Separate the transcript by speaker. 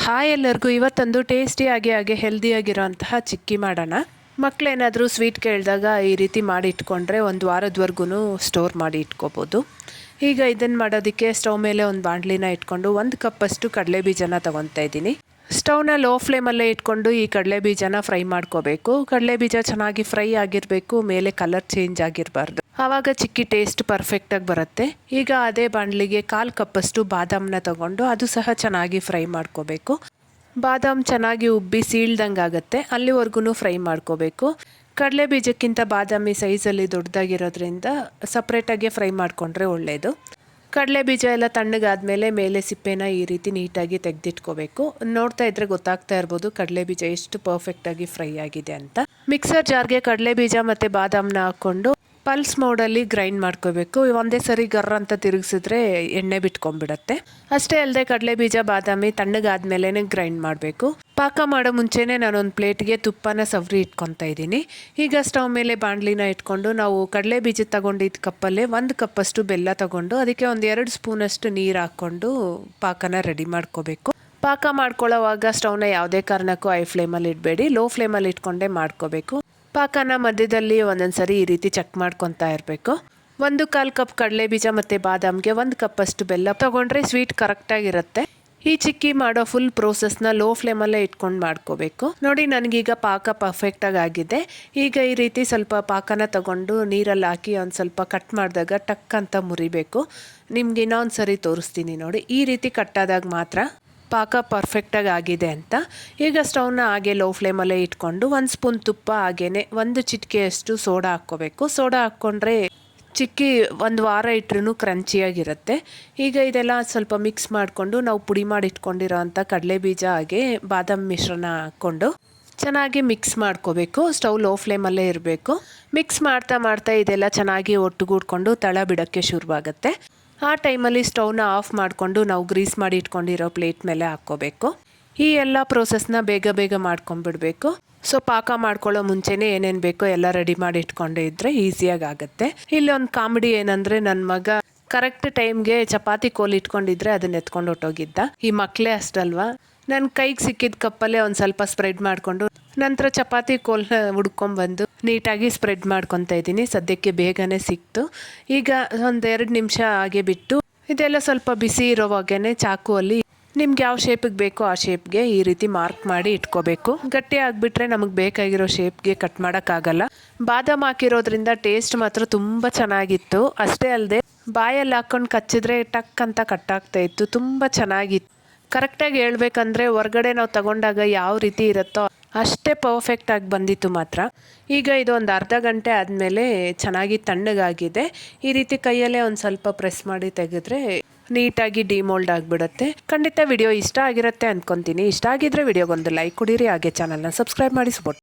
Speaker 1: Hi ಎಲ್ಲರಿಗೂ ಇವತ್ತೊಂದು ಟೇಸ್ಟಿಯಾಗಿ ಹಾಗೆ ಹೆಲ್ದಿಯಾಗಿರೋಂತಹ ಚಿಕ್ಕಿ ಮಾಡೋಣ. ಮಕ್ಕಳೇನಾದರೂ ಸ್ವೀಟ್ ಕೇಳಿದಾಗ ಈ ರೀತಿ ಮಾಡಿ ಇಟ್ಕೊಂಡ್ರೆ ಒಂದು ವಾರದವರೆಗೂ ಸ್ಟೋರ್ ಮಾಡಿ ಇಟ್ಕೋಬೋದು. ಈಗ ಇದನ್ನು ಮಾಡೋದಕ್ಕೆ ಸ್ಟವ್ ಮೇಲೆ ಒಂದು ಬಾಣಲಿನ ಇಟ್ಕೊಂಡು 1 ಕಪ್ಪಷ್ಟು ಕಡಲೆ ಬೀಜನ ತೊಗೊತಾ ಇದ್ದೀನಿ. ಸ್ಟವ್ನ ಲೋ ಫ್ಲೇಮಲ್ಲೇ ಇಟ್ಕೊಂಡು ಈ ಕಡಲೆ ಬೀಜನ ಫ್ರೈ ಮಾಡ್ಕೋಬೇಕು. ಕಡಲೆ ಬೀಜ ಚೆನ್ನಾಗಿ ಫ್ರೈ ಆಗಿರಬೇಕು, ಮೇಲೆ ಕಲರ್ ಚೇಂಜ್ ಆಗಿರಬಾರ್ದು. ಆವಾಗ ಚಿಕ್ಕಿ ಟೇಸ್ಟ್ ಪರ್ಫೆಕ್ಟಾಗಿ ಬರುತ್ತೆ. ಈಗ ಅದೇ ಬಾಣಲಿಗೆ 1/4 ಕಪ್ಪಷ್ಟು ಬಾದಾಮನ್ನ ತೊಗೊಂಡು ಅದು ಸಹ ಚೆನ್ನಾಗಿ ಫ್ರೈ ಮಾಡ್ಕೋಬೇಕು. ಬಾದಾಮ್ ಚೆನ್ನಾಗಿ ಉಬ್ಬಿ ಸೀಳ್ದಂಗೆ ಆಗುತ್ತೆ, ಅಲ್ಲಿವರೆಗೂ ಫ್ರೈ ಮಾಡ್ಕೋಬೇಕು. ಕಡಲೆ ಬೀಜಕ್ಕಿಂತ ಬಾದಾಮಿ ಸೈಜಲ್ಲಿ ದೊಡ್ಡದಾಗಿರೋದ್ರಿಂದ ಸಪ್ರೇಟಾಗಿ ಫ್ರೈ ಮಾಡಿಕೊಂಡ್ರೆ ಒಳ್ಳೆಯದು. ಕಡಲೆ ಬೀಜ ಎಲ್ಲ ತಣ್ಣಗಾದ್ಮೇಲೆ ಮೇಲೆ ಸಿಪ್ಪೆನ ಈ ರೀತಿ ನೀಟಾಗಿ ತೆಗೆದಿಟ್ಕೋಬೇಕು. ನೋಡ್ತಾ ಇದ್ರೆ ಗೊತ್ತಾಗ್ತಾ ಇರ್ಬೋದು ಕಡಲೆ ಬೀಜ ಎಷ್ಟು ಪರ್ಫೆಕ್ಟಾಗಿ ಫ್ರೈ ಆಗಿದೆ ಅಂತ. ಮಿಕ್ಸರ್ ಜಾರ್ಗೆ ಕಡಲೆ ಬೀಜ ಮತ್ತು ಬಾದಾಮನ್ನ ಹಾಕ್ಕೊಂಡು ಪಲ್ಸ್ ಮೋಡಲ್ಲಿ ಗ್ರೈಂಡ್ ಮಾಡ್ಕೋಬೇಕು. ಒಂದೇ ಸರಿ ಗರ್ರ ಅಂತ ತಿರುಗಿಸಿದ್ರೆ ಎಣ್ಣೆ ಬಿಟ್ಕೊಂಡ್ಬಿಡತ್ತೆ. ಅಷ್ಟೇ ಅಲ್ಲದೆ ಕಡಲೆ ಬೀಜ ಬಾದಾಮಿ ತಣ್ಣಗಾದ್ಮೇಲೆ ಗ್ರೈಂಡ್ ಮಾಡಬೇಕು. ಪಾಕ ಮಾಡೋ ಮುಂಚೆನೇ ನಾನೊಂದು ಪ್ಲೇಟ್ಗೆ ತುಪ್ಪನ ಸವರಿ ಇಟ್ಕೊತಾ ಇದ್ದೀನಿ. ಈಗ ಸ್ಟವ್ ಮೇಲೆ ಬಾಣಲಿನ ಇಟ್ಕೊಂಡು ನಾವು ಕಡಲೆ ಬೀಜ ತಗೊಂಡಿದ್ದ ಕಪ್ಪಲ್ಲೇ 1 ಕಪ್ಪಷ್ಟು ಬೆಲ್ಲ ತಗೊಂಡು ಅದಕ್ಕೆ ಒಂದು 2 ಸ್ಪೂನಷ್ಟು ನೀರು ಹಾಕ್ಕೊಂಡು ಪಾಕನ ರೆಡಿ ಮಾಡ್ಕೋಬೇಕು. ಪಾಕ ಮಾಡ್ಕೊಳ್ಳೋವಾಗ ಸ್ಟವ್ನ ಯಾವುದೇ ಕಾರಣಕ್ಕೂ ಹೈ ಫ್ಲೇಮಲ್ಲಿ ಇಡಬೇಡಿ, ಲೋ ಫ್ಲೇಮಲ್ಲಿ ಇಟ್ಕೊಂಡೇ ಮಾಡ್ಕೋಬೇಕು. ಪಾಕನ ಮಧ್ಯದಲ್ಲಿ ಒಂದೊಂದು ಸರಿ ಈ ರೀತಿ ಚೆಕ್ ಮಾಡ್ಕೊತಾ ಇರಬೇಕು. 1/4 ಕಪ್ ಕಡಲೆ ಬೀಜ ಮತ್ತು ಬಾದಾಮ್ಗೆ 1 ಕಪ್ಪಷ್ಟು ಬೆಲ್ಲ ತೊಗೊಂಡ್ರೆ ಸ್ವೀಟ್ ಕರೆಕ್ಟಾಗಿರುತ್ತೆ. ಈ ಚಿಕ್ಕಿ ಮಾಡೋ ಫುಲ್ ಪ್ರೋಸೆಸ್ನ ಲೋ ಫ್ಲೇಮಲ್ಲೇ ಇಟ್ಕೊಂಡು ಮಾಡ್ಕೋಬೇಕು. ನೋಡಿ ನನಗೀಗ ಪಾಕ ಪರ್ಫೆಕ್ಟಾಗಿ ಆಗಿದೆ. ಈಗ ಈ ರೀತಿ ಸ್ವಲ್ಪ ಪಾಕನ ತಗೊಂಡು ನೀರಲ್ಲಿ ಹಾಕಿ ಒಂದು ಸ್ವಲ್ಪ ಕಟ್ ಮಾಡಿದಾಗ ಟಕ್ ಅಂತ ಮುರಿಬೇಕು. ನಿಮ್ಗೆ ಇನ್ನೊಂದು ಸರಿ ತೋರಿಸ್ತೀನಿ ನೋಡಿ, ಈ ರೀತಿ ಕಟ್ಟಾದಾಗ ಮಾತ್ರ ಪಾಕ ಪರ್ಫೆಕ್ಟಾಗಿ ಆಗಿದೆ ಅಂತ. ಈಗ ಸ್ಟವ್ನ ಹಾಗೆ ಲೋ ಫ್ಲೇಮಲ್ಲೇ ಇಟ್ಕೊಂಡು 1 ಸ್ಪೂನ್ ತುಪ್ಪ ಹಾಗೇನೆ 1 ಚಿಟಿಕೆಯಷ್ಟು ಸೋಡಾ ಹಾಕ್ಕೋಬೇಕು. ಸೋಡಾ ಹಾಕ್ಕೊಂಡ್ರೆ ಚಿಕ್ಕಿ 1 ವಾರ ಇಟ್ರೂ ಕ್ರಂಚಿಯಾಗಿರುತ್ತೆ. ಈಗ ಇದೆಲ್ಲ ಸ್ವಲ್ಪ ಮಿಕ್ಸ್ ಮಾಡಿಕೊಂಡು ನಾವು ಪುಡಿ ಮಾಡಿ ಇಟ್ಕೊಂಡಿರೋ ಅಂಥ ಕಡಲೆ ಬೀಜ ಹಾಗೆ ಬಾದಾಮಿ ಮಿಶ್ರಣ ಹಾಕ್ಕೊಂಡು ಚೆನ್ನಾಗಿ ಮಿಕ್ಸ್ ಮಾಡ್ಕೋಬೇಕು. ಸ್ಟವ್ ಲೋ ಫ್ಲೇಮಲ್ಲೇ ಇರಬೇಕು. ಮಿಕ್ಸ್ ಮಾಡ್ತಾ ಮಾಡ್ತಾ ಇದೆಲ್ಲ ಚೆನ್ನಾಗಿ ಒಟ್ಟುಗೂಡ್ಕೊಂಡು ತಳ ಬಿಡೋಕ್ಕೆ ಶುರುವಾಗುತ್ತೆ. ಆ ಟೈಮಲ್ಲಿ ಸ್ಟವ್ನ ಆಫ್ ಮಾಡಿಕೊಂಡು ನಾವು ಗ್ರೀಸ್ ಮಾಡಿ ಇಟ್ಕೊಂಡಿರೋ ಪ್ಲೇಟ್ ಮೇಲೆ ಹಾಕ್ಕೋಬೇಕು. ಈ ಎಲ್ಲ ಪ್ರೋಸೆಸ್ನ ಬೇಗ ಬೇಗ ಮಾಡ್ಕೊಂಡ್ಬಿಡ್ಬೇಕು. ಸೊ ಪಾಕ ಮಾಡ್ಕೊಳ್ಳೋ ಮುಂಚೆನೇ ಏನೇನು ಬೇಕೋ ಎಲ್ಲ ರೆಡಿ ಮಾಡಿ ಇಟ್ಕೊಂಡೇ ಇದ್ದರೆ ಈಸಿಯಾಗಿ ಆಗುತ್ತೆ. ಇಲ್ಲಿ ಒಂದು ಕಾಮಿಡಿ ಏನಂದರೆ ನನ್ನ ಮಗ ಕರೆಕ್ಟ್ ಟೈಮ್ಗೆ ಚಪಾತಿ ಕೋಲ್ ಇಟ್ಕೊಂಡಿದ್ರೆ ಅದನ್ನ ಎತ್ಕೊಂಡು ಹೊಟ್ಟೋಗಿದ್ದ. ಈ ಮಕ್ಕಳೇ ಅಷ್ಟಲ್ವಾ, ನನ್ನ ಕೈಗೆ ಸಿಕ್ಕಿದ ಕಪ್ಪಲ್ಲೇ ಒಂದು ಸ್ವಲ್ಪ ಸ್ಪ್ರೆಡ್ ಮಾಡಿಕೊಂಡು ನಂತರ ಚಪಾತಿ ಕೋಲ್ನ ಹುಡ್ಕೊಂಬಂದು ನೀಟಾಗಿ ಸ್ಪ್ರೆಡ್ ಮಾಡ್ಕೊತಾ ಇದ್ದೀನಿ. ಸದ್ಯಕ್ಕೆ ಬೇಗನೆ ಸಿಕ್ತು. ಈಗ ಒಂದು 2 ನಿಮಿಷ ಹಾಗೆ ಬಿಟ್ಟು ಇದೆಲ್ಲ ಸ್ವಲ್ಪ ಬಿಸಿ ಇರೋವಾಗೇ ಚಾಕುವಲ್ಲಿ ನಿಮ್ಗೆ ಯಾವ ಶೇಪಿಗೆ ಬೇಕೋ ಆ ಶೇಪ್ಗೆ ಈ ರೀತಿ ಮಾರ್ಕ್ ಮಾಡಿ ಇಟ್ಕೋಬೇಕು. ಗಟ್ಟಿ ಆಗಿಬಿಟ್ರೆ ನಮಗೆ ಬೇಕಾಗಿರೋ ಶೇಪ್ಗೆ ಕಟ್ ಮಾಡೋಕ್ಕಾಗಲ್ಲ. ಬಾದಾಮ್ ಹಾಕಿರೋದ್ರಿಂದ ಟೇಸ್ಟ್ ಮಾತ್ರ ತುಂಬ ಚೆನ್ನಾಗಿತ್ತು. ಅಷ್ಟೇ ಅಲ್ಲದೆ ಬಾಯಲ್ಲಿ ಹಾಕ್ಕೊಂಡು ಕಚ್ಚಿದ್ರೆ ಟಕ್ ಅಂತ ಕಟ್ಟಾಗ್ತಾ ಇತ್ತು, ತುಂಬ ಚೆನ್ನಾಗಿತ್ತು. ಕರೆಕ್ಟಾಗಿ ಹೇಳ್ಬೇಕಂದ್ರೆ ಹೊರಗಡೆ ನಾವು ತಗೊಂಡಾಗ ಯಾವ ರೀತಿ ಇರುತ್ತೋ ಅಷ್ಟೇ ಪರ್ಫೆಕ್ಟಾಗಿ ಬಂದಿತ್ತು ಮಾತ್ರ. ಈಗ ಇದು ಒಂದು ಅರ್ಧ ಗಂಟೆ ಆದಮೇಲೆ ಚೆನ್ನಾಗಿ ತಣ್ಣಗಾಗಿದೆ. ಈ ರೀತಿ ಕೈಯಲ್ಲೇ ಒಂದು ಸ್ವಲ್ಪ ಪ್ರೆಸ್ ಮಾಡಿ ತೆಗೆದ್ರೆ ನೀಟಾಗಿ ಡಿಮೋಲ್ಡ್ ಆಗಿಬಿಡುತ್ತೆ. ಖಂಡಿತ ವಿಡಿಯೋ ಇಷ್ಟ ಆಗಿರುತ್ತೆ ಅಂದ್ಕೊತೀನಿ. ಇಷ್ಟ ಆಗಿದ್ರೆ ವಿಡಿಯೋಗೊಂದು ಲೈಕ್ ಕೊಡಿರಿ, ಹಾಗೆ ಚಾನಲ್ನ ಸಬ್ಸ್ಕ್ರೈಬ್ ಮಾಡಿ ಸಪೋರ್ಟ್